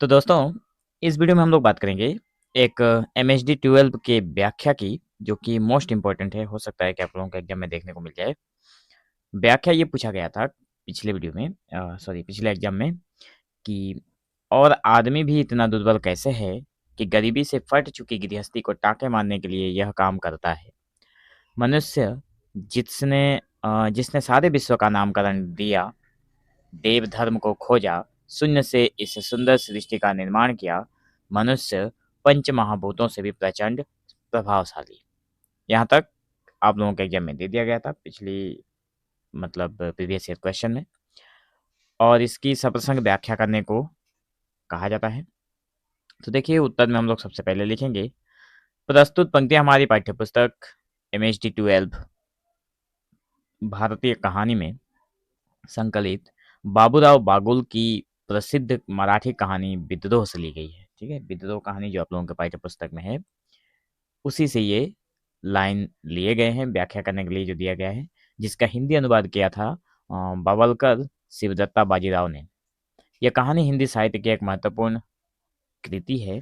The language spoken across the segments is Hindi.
तो दोस्तों, इस वीडियो में हम लोग बात करेंगे एक एमएचडी 12 के व्याख्या की, जो कि मोस्ट इम्पोर्टेंट है। हो सकता है कि आप लोगों को एग्जाम में देखने को मिल जाए। व्याख्या ये पूछा गया था पिछले वीडियो में, सॉरी पिछले एग्जाम में, कि और आदमी भी इतना दुर्बल कैसे है कि गरीबी से फट चुकी गृहस्थी को टाके मारने के लिए यह काम करता है। मनुष्य जिसने जिसने सारे विश्व का नामकरण दिया, देव धर्म को खोजा, शून्य से इस सुंदर सृष्टि का निर्माण किया, मनुष्य पंच महाभूतों से भी प्रचंड प्रभावशाली। यहाँ तक आप लोगों के एग्जाम में दे दिया गया था पिछली मतलब प्रीवियस ईयर क्वेश्चन में, और इसकी सप्रसंग व्याख्या करने को कहा जाता है। तो देखिए, उत्तर में हम लोग सबसे पहले लिखेंगे, प्रस्तुत पंक्तियां हमारी पाठ्यपुस्तक एमएचडी 12 भारतीय कहानी में संकलित बाबूराव बागुल की प्रसिद्ध मराठी कहानी विद्रोह से ली गई है। ठीक है, विद्रोह कहानी जो आप लोगों के पाठ्य पुस्तक में है, उसी से ये लाइन लिए गए हैं व्याख्या करने के लिए जो दिया गया है, जिसका हिंदी अनुवाद किया था बावलकर शिवदत्ता बाजीराव ने। यह कहानी हिंदी साहित्य की एक महत्वपूर्ण कृति है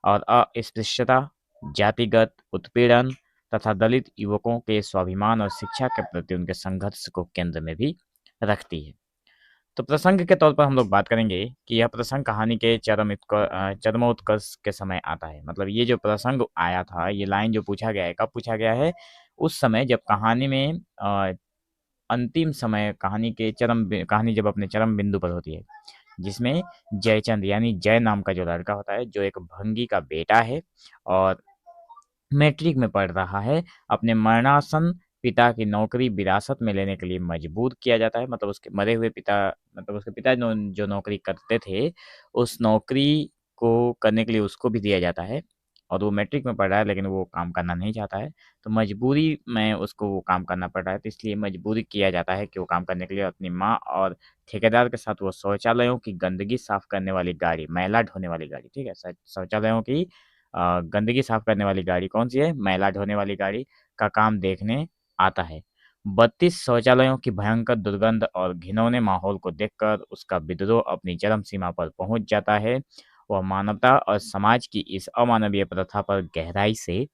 और अस्पृश्यता, जातिगत उत्पीड़न तथा दलित युवकों के स्वाभिमान और शिक्षा के प्रति उनके संघर्ष को केंद्र में भी रखती है। तो प्रसंग के तौर पर हम लोग बात करेंगे कि यह प्रसंग कहानी के चरमोत्कर्ष के समय आता है। मतलब ये जो प्रसंग आया था, ये लाइन जो पूछा गया है, कब पूछा गया है? उस समय जब कहानी में अंतिम समय, कहानी जब अपने चरम बिंदु पर होती है, जिसमें जयचंद यानी जय नाम का जो लड़का होता है, जो एक भंगी का बेटा है और मैट्रिक में पढ़ रहा है, अपने मरणासन पिता की नौकरी विरासत में लेने के लिए मजबूर किया जाता है। मतलब उसके मरे हुए पिता, मतलब उसके पिता जो नौकरी करते थे, उस नौकरी को करने के लिए उसको भी दिया जाता है, और वो मैट्रिक में पढ़ रहा है लेकिन वो काम करना नहीं चाहता है। तो मजबूरी में उसको वो काम करना पड़ रहा है, तो इसलिए मजबूरी किया जाता है कि वो काम करने के लिए अपनी माँ और ठेकेदार के साथ वो शौचालयों की गंदगी साफ करने वाली गाड़ी, मैला ढोने वाली गाड़ी, ठीक है, शौचालयों की गंदगी साफ करने वाली गाड़ी कौन सी है? मैला ढोने वाली गाड़ी का काम देखने आता है। 32 शौचालयों की भयंकर दुर्गंध और घिनौने माहौल को देखकर उसका विद्रोह अपनी चरम सीमा पर पहुंच जाता है। वह मानवता और समाज की इस अमानवीय प्रथा पर गहराई से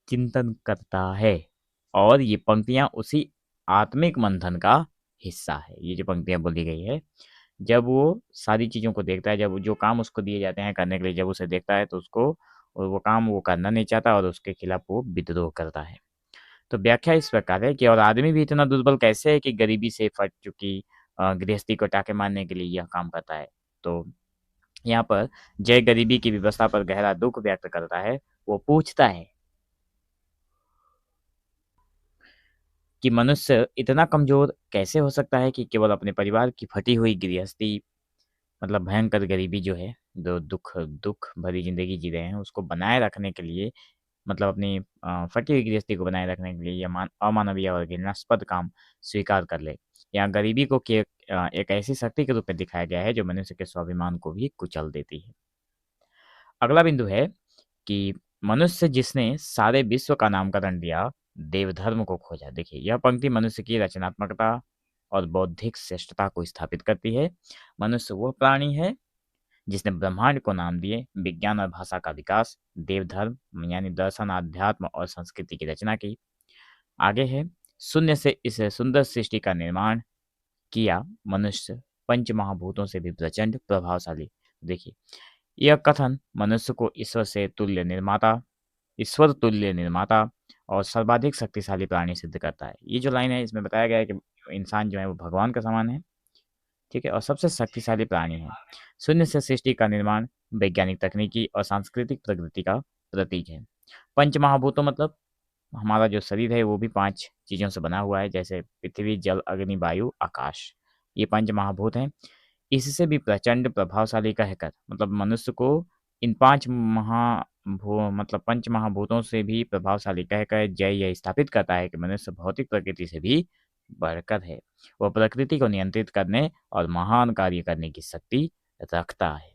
चिंतन करता है, और ये पंक्तियां उसी आत्मिक मंथन का हिस्सा है। ये जो पंक्तियां बोली गई है, जब वो सारी चीज़ों को देखता है, जब जो काम उसको दिए जाते हैं करने के लिए, जब उसे देखता है तो उसको, और वो काम वो करना नहीं चाहता और उसके खिलाफ वो विद्रोह करता है। तो व्याख्या इस प्रकार है कि और आदमी भी इतना दुर्बल कैसे है कि गरीबी से फट चुकी गृहस्थी को टाके मारने के लिए यह काम करता है। तो यहाँ पर जय गरीबी की व्यवस्था पर गहरा दुख व्यक्त करता है। वो पूछता है कि मनुष्य इतना कमजोर कैसे हो सकता है कि केवल अपने परिवार की फटी हुई गृहस्थी, मतलब भयंकर गरीबी जो है, जो दुख दुख भरी जिंदगी जी रहे हैं, उसको बनाए रखने के लिए, मतलब अपनी फटी हुई गृहस्थी को बनाए रखने के लिए यह अमानवीय और घृणास्पद काम स्वीकार कर ले। यहाँ गरीबी को एक ऐसी शक्ति के रूप में दिखाया गया है जो मनुष्य के स्वाभिमान को भी कुचल देती है। अगला बिंदु है कि मनुष्य जिसने सारे विश्व का नामकरण दिया, देवधर्म को खोजा। देखिए, यह पंक्ति मनुष्य की रचनात्मकता और बौद्धिक श्रेष्ठता को स्थापित करती है। मनुष्य वह प्राणी है जिसने ब्रह्मांड को नाम दिए, विज्ञान और भाषा का विकास, देवधर्म यानी दर्शन, अध्यात्म और संस्कृति की रचना की। आगे है, शून्य से इस सुंदर सृष्टि का निर्माण किया, मनुष्य पंच महाभूतों से भी प्रचंड प्रभावशाली। देखिए, यह कथन मनुष्य को ईश्वर तुल्य निर्माता और सर्वाधिक शक्तिशाली प्राणी सिद्ध करता है। ये जो लाइन है, इसमें बताया गया है कि इंसान जो है वो भगवान का समान है, ठीक है, और सबसे शक्तिशाली प्राणी है। शून्य से सृष्टि का निर्माण वैज्ञानिक तकनीकी और सांस्कृतिक प्रगति का प्रतीक है। पंच महाभूतों मतलब हमारा जो शरीर है वो भी 5 चीजों से बना हुआ है, जैसे पृथ्वी, जल, अग्नि, वायु, आकाश। ये पंच महाभूत हैं। इससे भी प्रचंड प्रभावशाली कहकर, मतलब मनुष्य को इन पंच महाभूतों से भी प्रभावशाली कहकर जय यह स्थापित करता है कि मनुष्य भौतिक प्रकृति से भी बढ़कर है। वह प्रकृति को नियंत्रित करने और महान कार्य करने की शक्ति रखता है।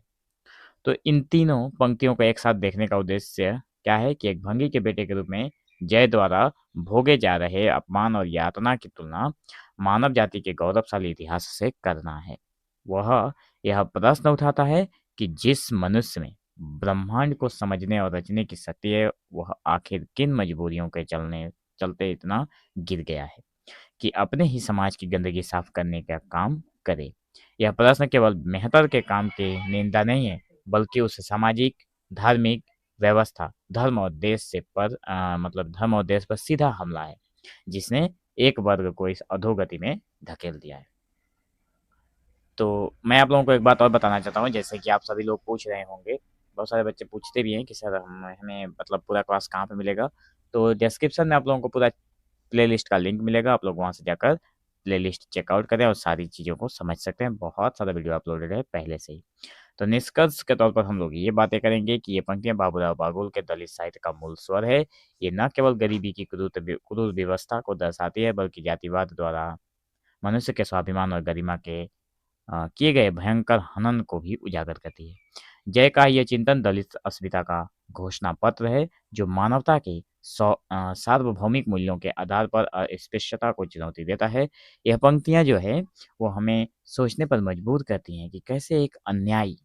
तो इन तीनों पंक्तियों को एक साथ देखने का उद्देश्य क्या है कि एक भंगी के बेटे के रूप में जय द्वारा भोगे जा रहे अपमान और यातना की तुलना मानव जाति के गौरवशाली इतिहास से करना है। वह यह प्रश्न उठाता है कि जिस मनुष्य में ब्रह्मांड को समझने और रचने की शक्ति है, वह आखिर किन मजबूरियों के चलते इतना गिर गया है कि अपने ही समाज की गंदगी साफ करने का काम करे। यह प्रश्न केवल मेहतर के काम की निंदा नहीं है, बल्कि उस सामाजिक, धार्मिक व्यवस्था, धर्म और देश पर सीधा हमला है, जिसने एक वर्ग को इस अधोगति में धकेल दिया है। तो मैं आप लोगों को एक बात और बताना चाहता हूँ, जैसे कि आप सभी लोग पूछ रहे होंगे, बहुत सारे बच्चे पूछते भी हैं कि सर हमें मतलब पूरा क्लास कहाँ पे मिलेगा। तो डिस्क्रिप्शन में आप लोगों को पूरा प्लेलिस्ट का लिंक मिलेगा, आप लोग वहाँ से जाकर प्लेलिस्ट चेकआउट करें और सारी चीज़ों को समझ सकते हैं। बहुत सारा वीडियो अपलोडेड है पहले से ही। तो निष्कर्ष के तौर पर हम लोग ये बातें करेंगे कि ये पंक्तियां बाबूराव बागुल के दलित साहित्य का मूल स्वर है। ये न केवल गरीबी की क्रूर व्यवस्था को दर्शाती है, बल्कि जातिवाद द्वारा मनुष्य के स्वाभिमान और गरिमा के किए गए भयंकर हनन को भी उजागर करती है। जय का यह चिंतन दलित अस्मिता का घोषणा पत्र है, जो मानवता के सार्वभौमिक मूल्यों के आधार पर अस्पृश्यता को चुनौती देता है। यह पंक्तियां जो है वो हमें सोचने पर मजबूर करती हैं कि कैसे एक अन्यायी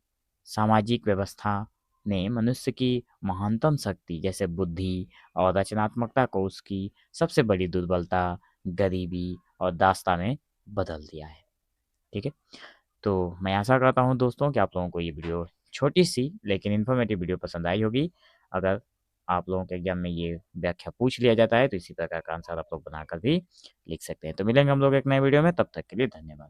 सामाजिक व्यवस्था ने मनुष्य की महानतम शक्ति जैसे बुद्धि और रचनात्मकता को उसकी सबसे बड़ी दुर्बलता, गरीबी और दास्ता में बदल दिया है। ठीक है, तो मैं आशा करता हूँ दोस्तों कि आप लोगों को ये वीडियो, छोटी सी लेकिन इन्फॉर्मेटिव वीडियो पसंद आई होगी। अगर आप लोगों के एग्जाम में ये व्याख्या पूछ लिया जाता है तो इसी प्रकार का आंसर आप लोग बनाकर भी लिख सकते हैं। तो मिलेंगे हम लोग एक नए वीडियो में, तब तक के लिए धन्यवाद।